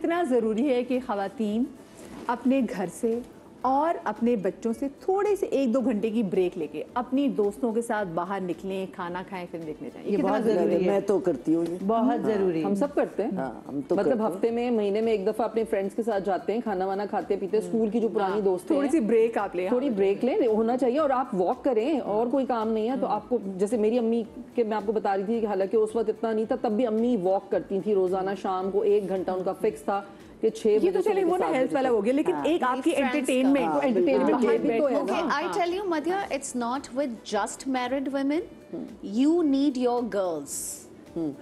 कितना ज़रूरी है कि ख़वातीन अपने घर से और अपने बच्चों से थोड़े से 1-2 घंटे की ब्रेक लेके अपनी दोस्तों के साथ बाहर निकलें, खाना खाएं, फिल्म देखने जाएं। ये बहुत जरूरी है। मैं तो करती हूँ, बहुत जरूरी है। हम सब करते हैं। हम तो मतलब हफ्ते में, महीने में एक दफा अपने फ्रेंड्स के साथ जाते हैं, खाना वाना खाते पीते, स्कूल की जो पुरानी दोस्त थोड़ी सी ब्रेक आप लें, थोड़ी ब्रेक लें, होना चाहिए। और आप वॉक करें और कोई काम नहीं है तो आपको, जैसे मेरी अम्मी के मैं आपको बता रही थी कि हालांकि उस वक्त इतना नहीं था, तब भी अम्मी वॉक करती थी रोजाना शाम को 1 घंटा उनका फिक्स था कि 6 बजे। ये तो चलिए वो ना हेल्थ वाला हो गया, लेकिन एक आपकी एंटरटेनमेंट भी तो है। Okay, I tell you, Madhya, it's not with just married women. You need your girls.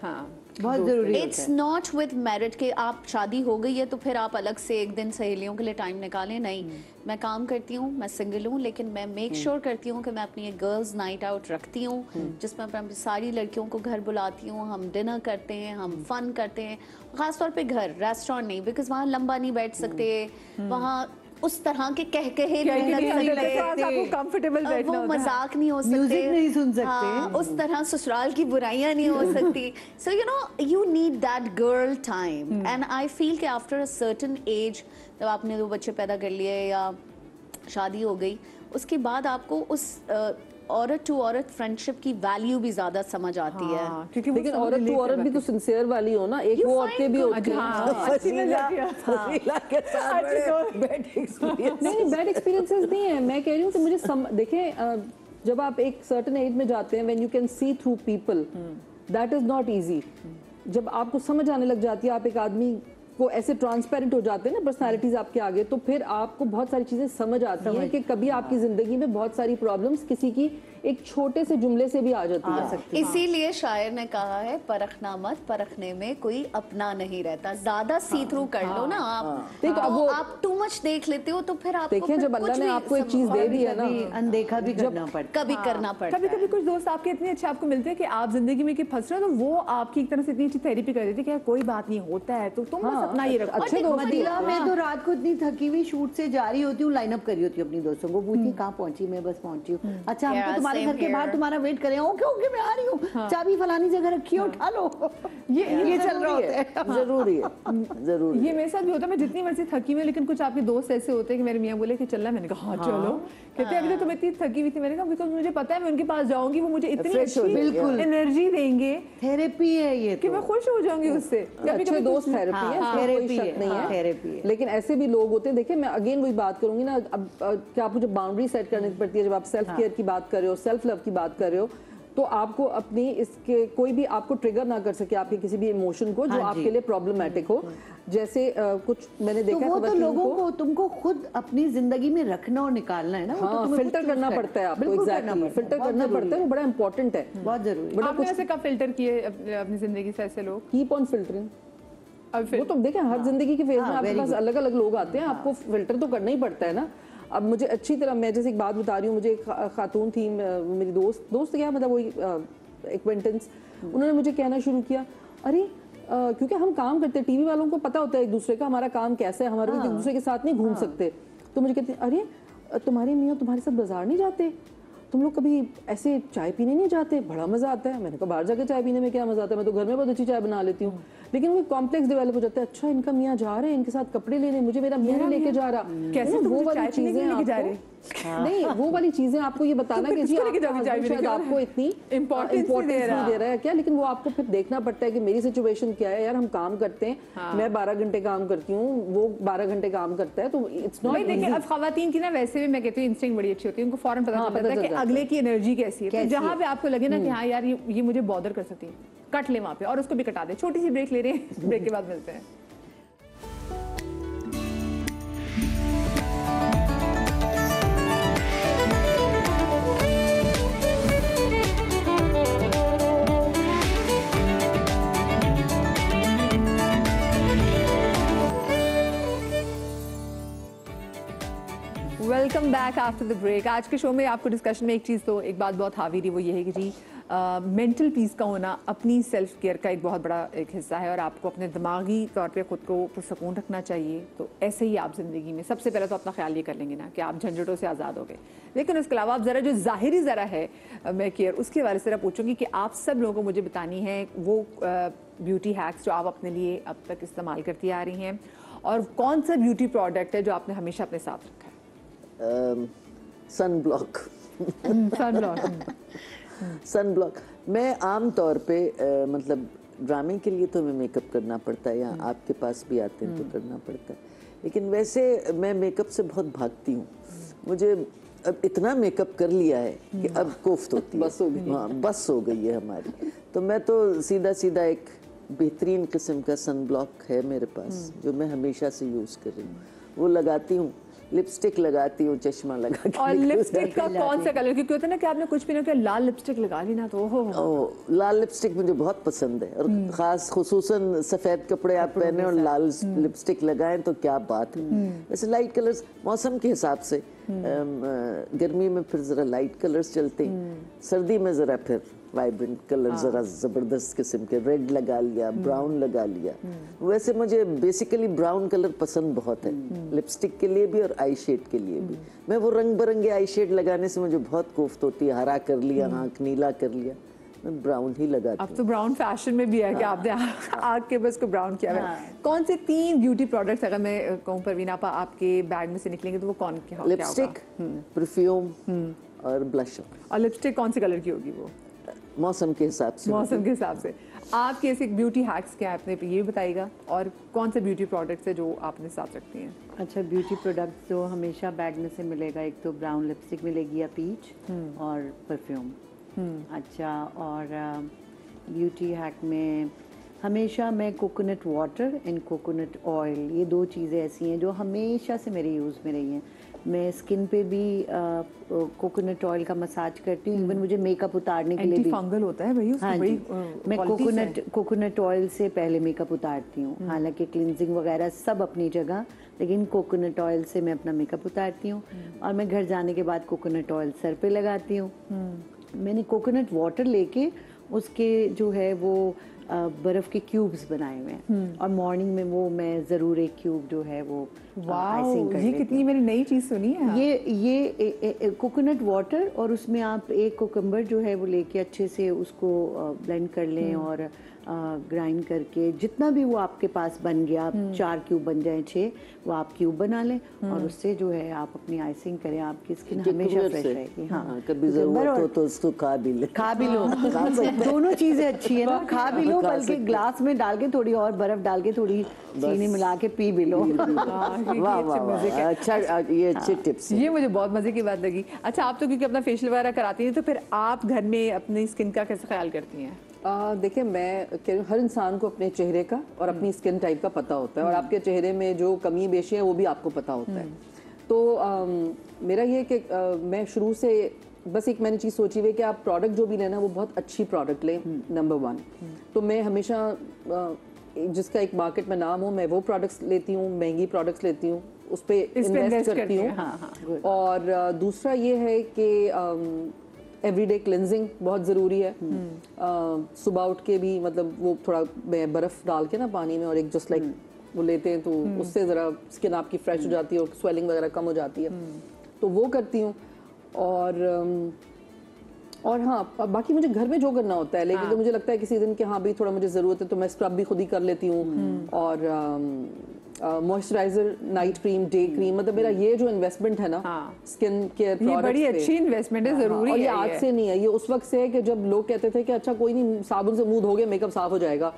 हाँ बहुत जरूरी है। It's not with married के आप शादी हो गई है तो फिर आप अलग से एक दिन सहेलियों के लिए टाइम निकालें, नहीं। मैं काम करती हूँ, मैं सिंगल हूँ, लेकिन मैं मेक श्योर करती हूँ कि मैं अपनी एक गर्ल्स नाइट आउट रखती हूँ जिसमें मैं अपनी सारी लड़कियों को घर बुलाती हूँ, हम डिनर करते हैं, हम फन करते हैं। खासतौर पे घर, रेस्टोरेंट नहीं, बिकॉज वहाँ लंबा नहीं बैठ सकते, वहाँ उस तरह के कह आपको कंफर्टेबल बैठना वो मजाक नहीं हो सकते, म्यूजिक नहीं सुन सकते, हाँ, उस तरह ससुराल की बुराइयां नहीं हो सकती। So you know you need that girl time and I feel कि आफ्टर अ सर्टेन एज, जब आपने 2 बच्चे पैदा कर लिए या शादी हो गई, उसके बाद आपको उस औरत टू औरत फ्रेंडशिप की वैल्यू भी ज्यादा समझ आती है। क्योंकि लेकिन औरत टू औरत भी तो सिंसियर वाली हो ना, एक वो औरतें भी होती हैं। नहीं, बैड एक्सपीरियंसेस नहीं है। मैं कह रही हूँ कि मुझे देखें, जब आप एक सर्टेन एज में जाते हैं, when you can see through people, that is not easy. जब आपको समझ आने लग जाती है, आप एक आदमी को ऐसे ट्रांसपेरेंट हो जाते हैं ना पर्सनालिटीज आपके आगे, तो फिर आपको बहुत सारी चीजें समझ आती हैं कि कभी आपकी जिंदगी में बहुत सारी प्रॉब्लम्स किसी की एक छोटे से जुमले से भी आ जाती है। इसीलिए शायर ने कहा है, परखना मत, परखने में कोई अपना नहीं रहता। ज्यादा सी थ्रू कर लो ना आप, तो आप टू मच देख लेते हो तो फिर आपको देखिए, जब अल्लाह ने आपको एक चीज दे दी है ना, अनदेखा भी करना पड़ता, कभी करना पड़ता। कभी कभी कुछ दोस्त आपके इतने अच्छे आपको मिलते हैं कि आप जिंदगी में कि फंस रहे हो, तो वो आपकी एक तरह से इतनी अच्छी थेरेपी कर देते हैं कि कोई बात नहीं, होता है तो तुम बस अपना ये रखो। अच्छे दोस्त। मदीना में तो रात को इतनी थकी हुई शूट से जा रही होती हूँ, लाइनअप करी होती हूँ अपनी दोस्तों को, पूछती कहाँ पहुंची, मैं बस पहुंची हूँ। अच्छा, हम तो तुम्हारे घर के बाहर तुम्हारा वेट करें। ओके ओके, मैं आ रही हूँ, चाबी फलानी जगह रखी है, उठा लो। ये चल रहा होता है। जरूरी है, जरूरी। ये मेरे साथ भी होता है, मैं जितनी मर्जी थकी हुई, लेकिन कुछ आपके दोस्त ऐसे होते हैं कि मेरे मियाँ बोले कि चलना, मैंने कहा हाँ चलो। कहते अभी तो तुम इतनी थकी हुई थी, मैंने कहा बिकॉज मुझे पता है मैं उनके पास जाऊंगी, वो मुझे इतनी अच्छी एनर्जी देंगे, थेरेपी है ये कि मैं खुश हो जाऊंगी उससे। अच्छे दोस्त थेरेपी है, थेरेपी नहीं है, थेरेपी है। लेकिन ऐसे भी लोग होते हैं। देखिए, मैं अगेन वही बात करूंगी ना, अब क्या आपको जब बाउंड्री सेट करनी पड़ती है, जब आप सेल्फ केयर की बात कर रहे हो, सेल्फ लव की बात कर रहे हो, तो आपको अपनी इसके कोई भी आपको ट्रिगर ना कर सके आपके किसी भी इमोशन को जो आपके लिए प्रॉब्लमेटिक हो। जैसे कुछ मैंने देखा, तो वो तो लोगों को तुमको खुद अपनी जिंदगी में रखना और निकालना है ना, हाँ, तो फिल्टर करना पड़ता है आपको। एग्जैक्टली, फिल्टर करना पड़ता है, वो बड़ा इंपॉर्टेंट है, बहुत जरूरी। आपने ऐसे कब फिल्टर किए अपनी जिंदगी से ऐसे लोग? Keep on filtering. वो तो देखें, हर जिंदगी के फेज में आपके पास अलग अलग लोग आते हैं, आपको फिल्टर तो करना ही पड़ता है ना। अब मुझे अच्छी तरह, मैं जैसे एक बात बता रही हूँ, मुझे एक खातून थी, मेरी दोस्त क्या मतलब वही एक्वेंटेंस, उन्होंने मुझे कहना शुरू किया, अरे क्योंकि हम काम करते हैं, टीवी वालों को पता होता है एक दूसरे का हमारा काम कैसा है, हमारे एक दूसरे के साथ नहीं घूम सकते, तो मुझे कहते हैं, अरे तुम्हारे मियाँ तुम्हारे साथ बाजार नहीं जाते, तुम लोग कभी ऐसे चाय पीने नहीं जाते, बड़ा मजा आता है। मैंने कहा बाहर जाके चाय पीने में क्या मजा आता है, मैं तो घर में बहुत अच्छी चाय बना लेती हूँ। लेकिन वो कॉम्प्लेक्स डेवलप हो जाता है, अच्छा इनका मियाँ जा रहे हैं, इनके साथ कपड़े लेने, मुझे मेरा मियाँ नहीं लेके जा रहा, कैसे वो वाली चीजें नहीं, वो वाली चीजें आपको ये बताना कि जी शायद आपको इतनी इम्पोर्टेंस नहीं दे रहा है क्या, लेकिन वो आपको फिर देखना पड़ता है कि मेरी सिचुएशन क्या है। यार हम काम करते हैं, मैं 12 घंटे काम करती हूँ, वो 12 घंटे काम करता है, तो इट्स नॉट। देखिए, अब खवातीन की ना वैसे भी मैं कहती हूँ इंस्टिंक्ट बड़ी अच्छी होती है, उनको फौरन पता चलता है कि अगले की एनर्जी कैसी है, तो जहाँ पे आपको लगे ना कि हाँ यार ये मुझे बॉदर कर सकती है, कट ले वहाँ पे और उसको भी कटा दे। छोटी सी ब्रेक ले रहे हैं, ब्रेक के बाद मिलते हैं। Welcome back after the break. आज के शो में आपको डिस्कशन में एक चीज़ तो एक बात बहुत हावी रही, वो ये है कि जी मेंटल पीस का होना अपनी सेल्फ केयर का एक बहुत बड़ा एक हिस्सा है और आपको अपने दिमागी तौर पे खुद को पुरसकून रखना चाहिए। तो ऐसे ही आप ज़िंदगी में सबसे पहले तो अपना ख्याल ये कर लेंगे ना कि आप झंझटों से आज़ाद हो गए, लेकिन उसके अलावा आप ज़रा जो ज़ाहिरी ज़रा है मैं केयर, उसके बारे से पूछूंगी कि आप सब लोगों को मुझे बतानी है वो ब्यूटी हैक्स जो आप अपने लिए अब तक इस्तेमाल करती आ रही हैं, और कौन सा ब्यूटी प्रोडक्ट है जो आपने हमेशा अपने साथ रखा है। Sunblock. Sunblock. मैं आम तौर पे मतलब ड्रामे के लिए तो हमें मेकअप करना पड़ता है, या आपके पास भी आते हैं तो करना पड़ता है, लेकिन वैसे मैं मेकअप से बहुत भागती हूँ। मुझे अब इतना मेकअप कर लिया है कि अब कोफ्त होती है, बस हो गई। हाँ, बस हो गई है हमारी। तो मैं तो सीधा सीधा एक बेहतरीन किस्म का सन ब्लॉक है मेरे पास जो मैं हमेशा से यूज़ कर रही हूँ, वो लगाती हूँ। लिपस्टिक लगाती हूँ, चश्मा लगा के। और लिपस्टिक का कौन सा कलर, क्योंकि होता है ना कि आपने कुछ भी ना किया लाल लिपस्टिक लगा ली ना तो लाल लिपस्टिक मुझे बहुत पसंद है, और खास खुसूसन सफ़ेद कपड़े आप पहने और लाल लिपस्टिक लगाएं तो क्या बात है। वैसे लाइट कलर्स मौसम के हिसाब से, गर्मी में फिर ज़रा लाइट कलर्स चलते हैं, सर्दी में ज़रा फिर वाइब्रेंट कलर ज़रा ज़बरदस्त किस्म के, रेड लगा लिया, ब्राउन लगा लिया। वैसे मुझे बेसिकली ब्राउन कलर पसंद बहुत है, लिपस्टिक के लिए भी और आई शेड के लिए भी। मैं वो रंग बिरंगे आई शेड लगाने से मुझे बहुत कोफ्त होती है। हरा कर लिया, आँख नीला कर लिया, मैं ब्राउन ही लगाती हूँ। अब तो ब्राउन फैशन में भी है कि आपने आग के बस को ब्राउन किया है। कौन से 3 ब्यूटी प्रोडक्ट्स अगर मैं कहूँ परवीन आपा आपके बैग में से निकलेंगे तो वो कौन क्या होगा? लिपस्टिक, परफ्यूम और ब्लशर। और लिपस्टिक कौन से कलर की होगी वो? मौसम के हिसाब से। मौसम के हिसाब से। आपके ऐसे ब्यूटी हैक्स क्या है अपने पे, ये भी बताइएगा, और कौन से ब्यूटी प्रोडक्ट्स है जो आपने साथ रखती हैं? अच्छा, ब्यूटी प्रोडक्ट्स जो हमेशा बैग में से मिलेगा, एक तो ब्राउन लिपस्टिक मिलेगी या पीच, और परफ्यूम। अच्छा, और ब्यूटी हैक में हमेशा मैं coconut water and coconut oil, ये 2 चीज़ें ऐसी हैं जो हमेशा से मेरे यूज़ में रही हैं। मैं स्किन पे भी कोकोनट ऑयल का मसाज करती हूँ, इवन मुझे मेकअप उतारने के लिए भी। एंटी फंगल होता है भाई उसकी। हाँ बड़ी जी, मैं कोकोनट ऑयल से पहले मेकअप उतारती हूँ। हालांकि क्लिनजिंग वगैरह सब अपनी जगह, लेकिन कोकोनट ऑयल से मैं अपना मेकअप उतारती हूँ। और मैं घर जाने के बाद कोकोनट ऑयल सर पे लगाती हूँ। मैंने कोकोनट वाटर लेके उसके जो है वो बर्फ के क्यूब्स बनाए हुए हैं, और मॉर्निंग में वो मैं ज़रूर एक क्यूब जो है वो आइसिंग कर ये कितनी मैंने नई चीज़ सुनी है। ये कोकोनट वाटर, और उसमें आप एक कोकम्बर जो है वो लेके अच्छे से उसको ब्लेंड कर लें, और ग्राइंड करके जितना भी वो आपके पास बन गया, 4 क्यूब बन जाए 6, वो आप क्यूब बना लें, और उससे जो है आप अपनी आइसिंग करें, आपकी स्किन हमेशा फ्रेश रहेगी। हाँ, कभी जरूरत हो तो उसको खा भी ले। खा भी लो, दोनों चीजें अच्छी है ना, खा भी लो, बल्कि ग्लास में डाल के थोड़ी और बर्फ डाल के थोड़ी चीनी मिला के पी भी लो। वाह वाह, अच्छा, ये अच्छे टिप्स। ये मुझे बहुत मजे की बात लगी। अच्छा, आप तो क्योंकि अपना फेशियल वगैरह कराती हैं, तो फिर आप घर में अपनी स्किन का कैसे ख्याल करती हैं? देखिए, मैं कह रही हूँ हर इंसान को अपने चेहरे का और अपनी स्किन टाइप का पता होता है, और आपके चेहरे में जो कमी बेशी है वो भी आपको पता होता है। तो मेरा ये कि मैं शुरू से बस एक मैंने चीज़ सोची हुई कि आप प्रोडक्ट जो भी लेना वो बहुत अच्छी प्रोडक्ट लें, नंबर 1। तो मैं हमेशा जिसका एक मार्केट में नाम हो, मैं वो प्रोडक्ट्स लेती हूँ, महंगी प्रोडक्ट्स लेती हूँ, उस पर इन्वेस्ट करती हूँ। और दूसरा ये है कि एवरीडे क्लिनजिंग बहुत ज़रूरी है। सुबह उठ के भी मतलब वो थोड़ा बर्फ़ डाल के ना पानी में, और एक जस्ट लाइक वो लेते हैं, तो उससे ज़रा स्किन आपकी फ्रेश हो जाती है और स्वेलिंग वगैरह कम हो जाती है, तो वो करती हूँ। और हाँ, बाकी मुझे घर में जो करना होता है, लेकिन मुझे लगता है किसी दिन के हाँ भी थोड़ा मुझे ज़रूरत है तो मैं स्क्रब भी खुद ही कर लेती हूँ, और moisturiser, night cream, day cream, मतलब मेरा ये जो इन्वेस्टमेंट है ना स्किन केयर प्रोडक्ट्स, ये बड़ी अच्छी इन्वेस्टमेंट है, जरूरी है। और ये आज से नहीं है, ये उस वक्त से है कि जब लोग कहते थे कि अच्छा कोई नहीं, साबुन से मुंह धोगे मेकअप साफ हो जाएगा।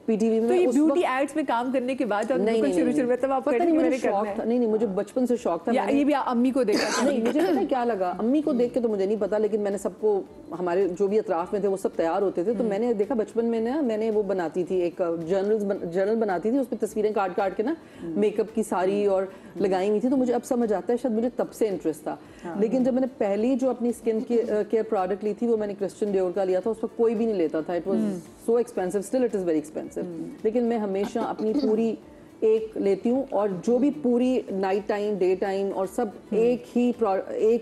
पीटीवी में तो ये ब्यूटी एड्स में काम करने के बाद शुरू में तब आप पता नहीं मुझे शौक था, नहीं मुझे बचपन से शौक था। ये भी अम्मी को देखा नहीं, मुझे पता क्या लगा, अम्मी को देख के तो मुझे नहीं पता, लेकिन मैंने सबको, हमारे जो भी अतराफ में थे वो सब तैयार होते थे, तो मैंने देखा बचपन में ना, मैंने वो बनाती थी, एक जर्नल बनाती थी, उस पर तस्वीरें काट काट के ना मेकअप की सारी और लगाई हुई थी। तो मुझे अब समझ आता है, शायद मुझे तब से इंटरेस्ट था। लेकिन जब मैंने पहली जो अपनी स्किन केयर प्रोडक्ट ली थी वो मैंने क्रिश्चियन डियोर का लिया था, उस वक्त कोई भी नहीं लेता था, it was so expensive, still it is very expensive. लेकिन मैं हमेशा अपनी पूरी एक लेती हूँ, और जो भी पूरी नाइट टाइम, डे टाइम और सब एक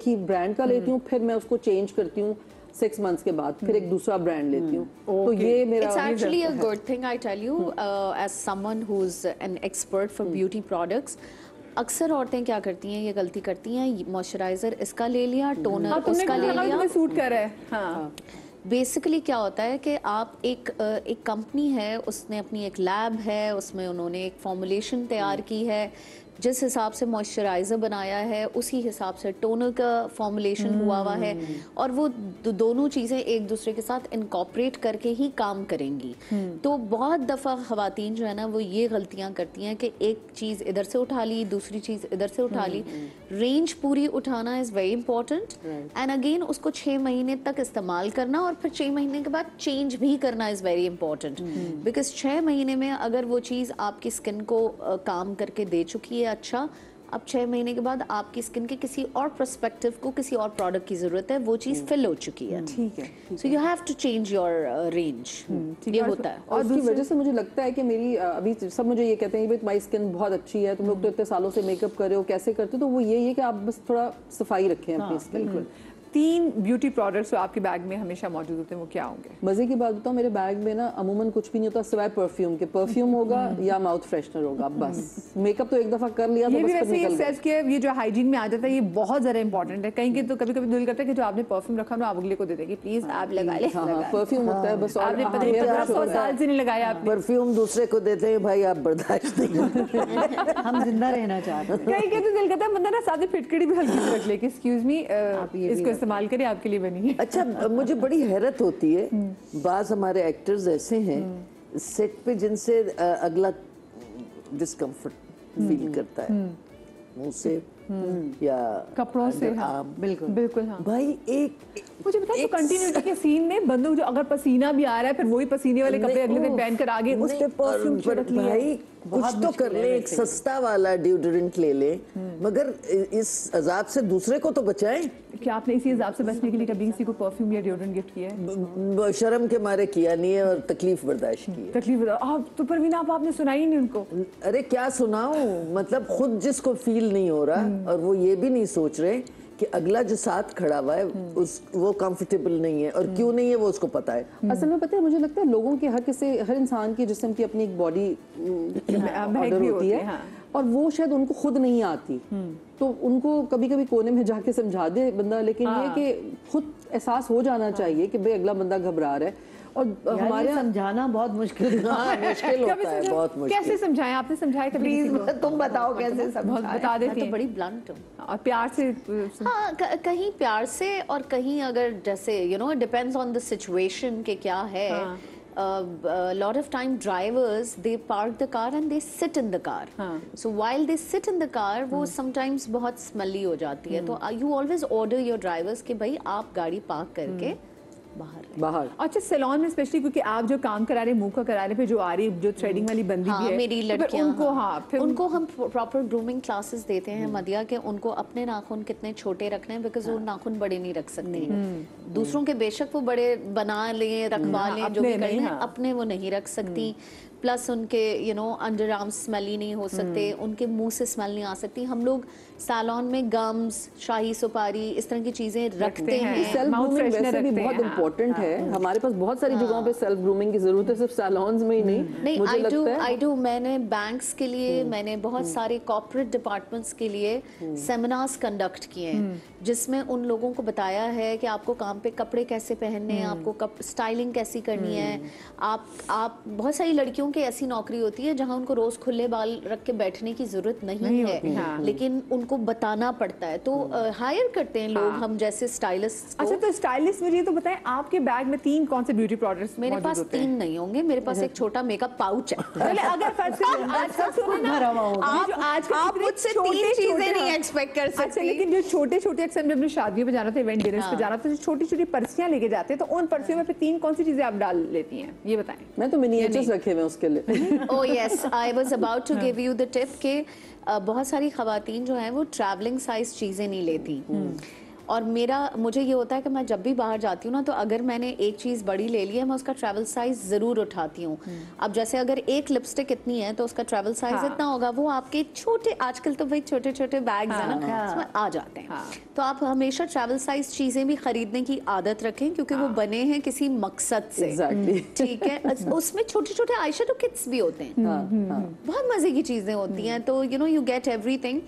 ही ब्रांड का लेती हूँ, फिर मैं उसको चेंज करती हूँ 6 मंथ्स के बाद फिर एक दूसरा ब्रांड लेती हूँ। तो ये मेरा It's actually a good thing, I tell you, as someone who's an expert for beauty products. अक्सर औरतें क्या करती हैं, ये गलती करती हैं, मॉइस्चराइजर इसका ले लिया, टोनर उसका ले लिया, सूट कर रहा है। हाँ। बेसिकली क्या होता है कि आप एक कंपनी है, उसने अपनी एक लैब है, उसमें उन्होंने एक फॉर्मुलेशन तैयार की है, जिस हिसाब से मॉइस्चराइज़र बनाया है उसी हिसाब से टोनर का फॉर्मुलेशन हुआ हुआ है, और वो दोनों चीज़ें एक दूसरे के साथ इनकॉर्पोरेट करके ही काम करेंगी। तो बहुत दफ़ा ख़वातीन जो है ना वो ये गलतियाँ करती हैं कि एक चीज़ इधर से उठा ली, दूसरी चीज़ इधर से उठा ली। रेंज पूरी उठाना is very important, and again उसको 6 महीने तक इस्तेमाल करना और फिर 6 महीने के बाद चेंज भी करना इज़ वेरी इंपॉर्टेंट, बिकॉज 6 महीने में अगर वो चीज़ आपकी स्किन को काम करके दे चुकी है अच्छा, अब 6 महीने के बाद आपकी स्किन के किसी और पर्सपेक्टिव को किसी और प्रोडक्ट की जरूरत है, वो चीज फिल हो चुकी है। ठीक है। So you have to change your range, ये होता है। और उसकी वजह से मुझे लगता है कि मेरी अभी सब मुझे ये कहते हैं कि तुम्हारी स्किन बहुत अच्छी है, तुम लोग तो इतने सालों से मेकअप कर रहे हो, कैसे करते हो? तो वो यही है कि आप बस थोड़ा सफाई रखें अपनी स्किन को। 3 ब्यूटी प्रोडक्ट्स जो आपके बैग में हमेशा मौजूद होते हैं वो क्या होंगे? मजे की बात बताऊं, मेरे बैग में ना अमूमन कुछ भी नहीं होता सिवाय परफ्यूम के। परफ्यूम होगा या माउथ फ्रेशनर होगा, बस। मेकअप तो एक दफा कर लिया तो बस फिर निकल गया। ये जो हाइजीन में आ जाता है ये बहुत ज्यादा इंपॉर्टेंट है। कहीं के तो कभी कभी दिल करता है कि जो आपने परफ्यूम रखा ना आप अगले को दे देंगे, प्लीज आप लगा ले। परफ्यूम होता है बस, आपने 15 साल से नहीं लगाया आपने। परफ्यूम दूसरे को देते हैं भाई, आप बर्दाश्त नहीं। हम जिंदा रहना चाहते हैं। कहीं के तो दिल करता है बंदा ना साथ में फिटकड़ी भी हल्की सी रख ले कि एक्सक्यूज मी इसको इस्तेमाल करिए, आपके लिए बनी है। अच्छा, मुझे बड़ी हैरत होती है, बाज हमारे एक्टर्स ऐसे हैं सेट पे जिनसे अगला डिस्कम्फर्ट फील करता है, मुंह से या कपड़ों से। हाँ, बिल्कुल हाँ। भाई एक मुझे बताओ कंटिन्यूटी के सीन में बंदों जो अगर पसीना भी आ रहा है फिर वही पसीने वाले कपड़े अगले दिन पहन कर आगे उस पे परफ्यूम छिड़क लिया। भाई कुछ तो कर ले, एक सस्ता वाला डिओड्रेंट ले ले, मगर इस अजाब से दूसरे को तो बचाएं। क्या आपने इसी अजाब से बचने के लिए कभी किसी को परफ्यूम या डिओड्रेंट गिफ्ट किया है? शर्म के मारे किया नहीं है और तकलीफ बर्दाश्त की है। तकलीफ आप तो परवीन आपने सुनाई नहीं उनको। अरे क्या सुनाऊं, मतलब खुद जिसको फील नहीं हो रहा और वो ये भी नहीं सोच रहे कि अगला जो साथ खड़ा हुआ है वो कंफर्टेबल नहीं है, और क्यों नहीं है वो उसको पता है। असल में पता है मुझे लगता है लोगों के हर इंसान की जिस्म की अपनी एक बॉडी ऑर्डर होती है, हाँ। और वो शायद उनको खुद नहीं आती, तो उनको कभी कभी कोने में जाके समझा दे बंदा, लेकिन ये कि खुद एहसास हो जाना चाहिए कि भाई अगला बंदा घबरा रहा है। और हमारे समझाना बहुत मुश्किल मुश्किल होता है, बहुत मुश्किल। कैसे समझाएं? आपने समझाया प्लीज तुम बताओ कैसे समझाएं। बता देती तो बड़ी ब्लंट और प्यार से। हाँ, कहीं प्यार से और कहीं अगर जैसे you know depends on the situation के क्या है। lot of time drivers they park the car and they sit in the car. So while they sit in the car वो sometimes बहुत smelly हो जाती है, तो you always order your drivers कि भाई आप गाड़ी पार्क करके बाहर। अच्छा, सैलून में स्पेशली क्योंकि आप जो काम करा रहे मुंह का करा रहे, फिर जो आ रही जो थ्रेडिंग वाली बंदी भी है, मेरी लड़कियां उनको हम प्रॉपर ग्रूमिंग क्लासेस देते हैं मदिया के। उनको अपने नाखून कितने छोटे रखने हैं, बिकॉज वो नाखून बड़े नहीं रख सकते। दूसरों के बेशक वो बड़े बना लें, रखवा लें, जो भी कर लें, अपने वो नहीं रख सकती। प्लस उनके you know under arm smelly नहीं हो सकते, उनके मुंह से स्मेल नहीं आ सकती। हम लोग सैलून में गम्स, शाही सुपारी, इस तरह की चीजें रखते हैं। सेल्फ ग्रूमिंग वैसे भी बहुत इम्पोर्टेंट है। हमारे पास बहुत सारी जगहों पे सेल्फ ग्रूमिंग की जरूरत है, सिर्फ सैलून्स में ही नहीं। मुझे लगता है आई डू मैंने बैंक्स के लिए, मैंने बहुत सारे कॉर्पोरेट डिपार्टमेंट्स के लिए सेमिनार्स कंडक्ट किए हैं, जिसमें उन लोगों को बताया है कि आपको काम पे कपड़े कैसे पहनने हैं, आपको स्टाइलिंग कैसी करनी है। आप बहुत सारी लड़कियों की ऐसी नौकरी होती है जहां उनको रोज खुले बाल रख के बैठने की जरूरत नहीं है, लेकिन उनको बताना पड़ता है, तो हायर करते हैं लोग हम जैसे स्टाइलिस्ट। अच्छा, तो स्टाइलिस्ट मुझे तो बताएं आपके बैग में 3 कौन से ब्यूटी प्रोडक्ट्स मेरे पास 3 नहीं होंगे, मेरे पास एक छोटा मेकअप पाउच है। चले अगर आप मुझसे 3 चीजें नहीं एक्सपेक्ट कर सकते। अच्छा, लेकिन जो छोटे-छोटे अक्सर में अपनी शादियों पे जाना था, इवेंट डिनर्स पे जाना था, छोटी-छोटी पर्सियां लेके जाते हैं, तो उन पर्सियों में 3 कौन सी चीजें आप डाल लेती हैं, ये बताएं। मैं तो मिनिएचर्स रखे हुए उसके लिए। Oh yes, I was about to give you the tip के बहुत सारी खवातीन जो हैं वो ट्रैवलिंग साइज चीजें नहीं लेती, और मुझे ये होता है कि मैं जब भी बाहर जाती हूँ ना, तो अगर मैंने एक चीज़ बड़ी ले ली है, मैं उसका ट्रैवल साइज ज़रूर उठाती हूँ। अब जैसे अगर एक लिपस्टिक इतनी है तो उसका ट्रैवल साइज इतना होगा, वो आपके छोटे, आजकल तो भाई छोटे छोटे बैग्स हैं ना, उसमें आ जाते हैं। तो आप हमेशा ट्रैवल साइज चीज़ें भी खरीदने की आदत रखें, क्योंकि वो बने हैं किसी मकसद से। ठीक है, उसमें छोटे छोटे आईशैडो किट्स भी होते हैं, बहुत मजे की चीजें होती हैं। तो यू गेट एवरीथिंग।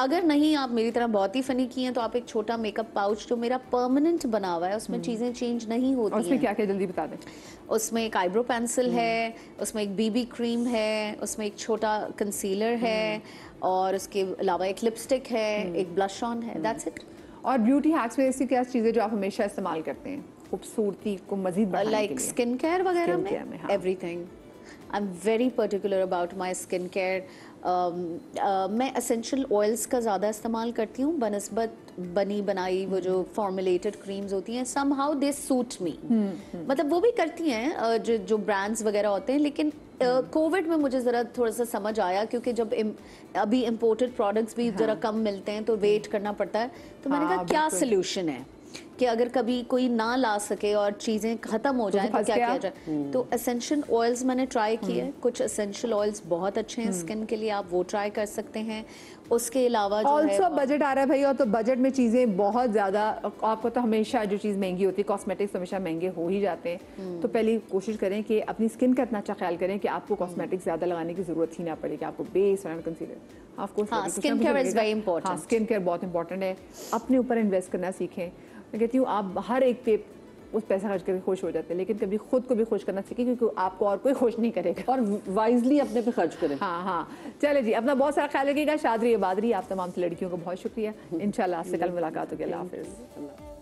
अगर नहीं आप मेरी तरह बहुत ही फनी की हैं, तो आप एक छोटा मेकअप पाउच जो मेरा परमानेंट बना हुआ है, उसमें चीजें चेंज नहीं होती हैं। उसमें क्या क्या जल्दी बता दें। उसमें एक आईब्रो पेंसिल है, उसमें एक बीबी क्रीम है, उसमें एक छोटा कंसीलर है, और उसके अलावा एक लिपस्टिक है, एक ब्लश ऑन है, दैट्स इट। और ब्यूटी हैक्स में ऐसी क्या चीजें जो आप हमेशा इस्तेमाल करते हैं खूबसूरती को मजीद बढ़ाने के लिए? लाइक स्किन केयर वगैरह में, हाँ। Everything. I am very particular about my skin care. मैं एसेंशियल ऑयल्स का ज़्यादा इस्तेमाल करती हूँ बनस्बत बनी बनाई वो जो फॉर्मुलेटेड क्रीम्स होती हैं, somehow they suit me। मतलब वो भी करती हैं जो ब्रांड्स वगैरह होते हैं, लेकिन कोविड में मुझे ज़रा थोड़ा सा समझ आया, क्योंकि जब अभी इम्पोर्टेड प्रोडक्ट्स भी ज़रा कम मिलते हैं तो वेट करना पड़ता है। तो मैंने कहा क्या सोल्यूशन है कि अगर कभी कोई ना ला सके और चीज़ें ख़त्म हो जाएं तो क्या किया जाए। तो एसेंशियल ऑयल्स मैंने ट्राई किए, कुछ एसेंशियल ऑयल्स बहुत अच्छे हैं स्किन के लिए, आप वो ट्राई कर सकते हैं। उसके अलावा जो है ऑल्सो बजट आ रहा है भाई, और तो बजट में चीज़ें बहुत ज़्यादा, आपको तो हमेशा जो चीज़ महंगी होती है, कॉस्मेटिक्स हमेशा महंगे हो ही जाते हैं। तो पहले कोशिश करें कि अपनी स्किन का इतना अच्छा ख्याल करें कि आपको कॉस्मेटिक्स ज़्यादा लगाने की ज़रूरत ही ना पड़े, कि आपको बेस और concealer of course skin care is very important. हाँ, स्किन केयर बहुत इंपॉर्टेंट है। अपने ऊपर इन्वेस्ट करना सीखें। मैं कहती हूँ आप हर एक पे उस पैसा खर्च करके खुश हो जाते हैं, लेकिन कभी खुद को भी खुश करना सीखें, क्योंकि आपको और कोई खुश नहीं करेगा। और वाइजली अपने पे खर्च करें। हाँ, चले जी, अपना बहुत सारा ख्याल रखिएगा। शादरी आबादरी, आप तमाम लड़कियों को बहुत शुक्रिया। इंशाल्लाह आपसे कल मुलाकात होगी। अल्लाह हाफिज़।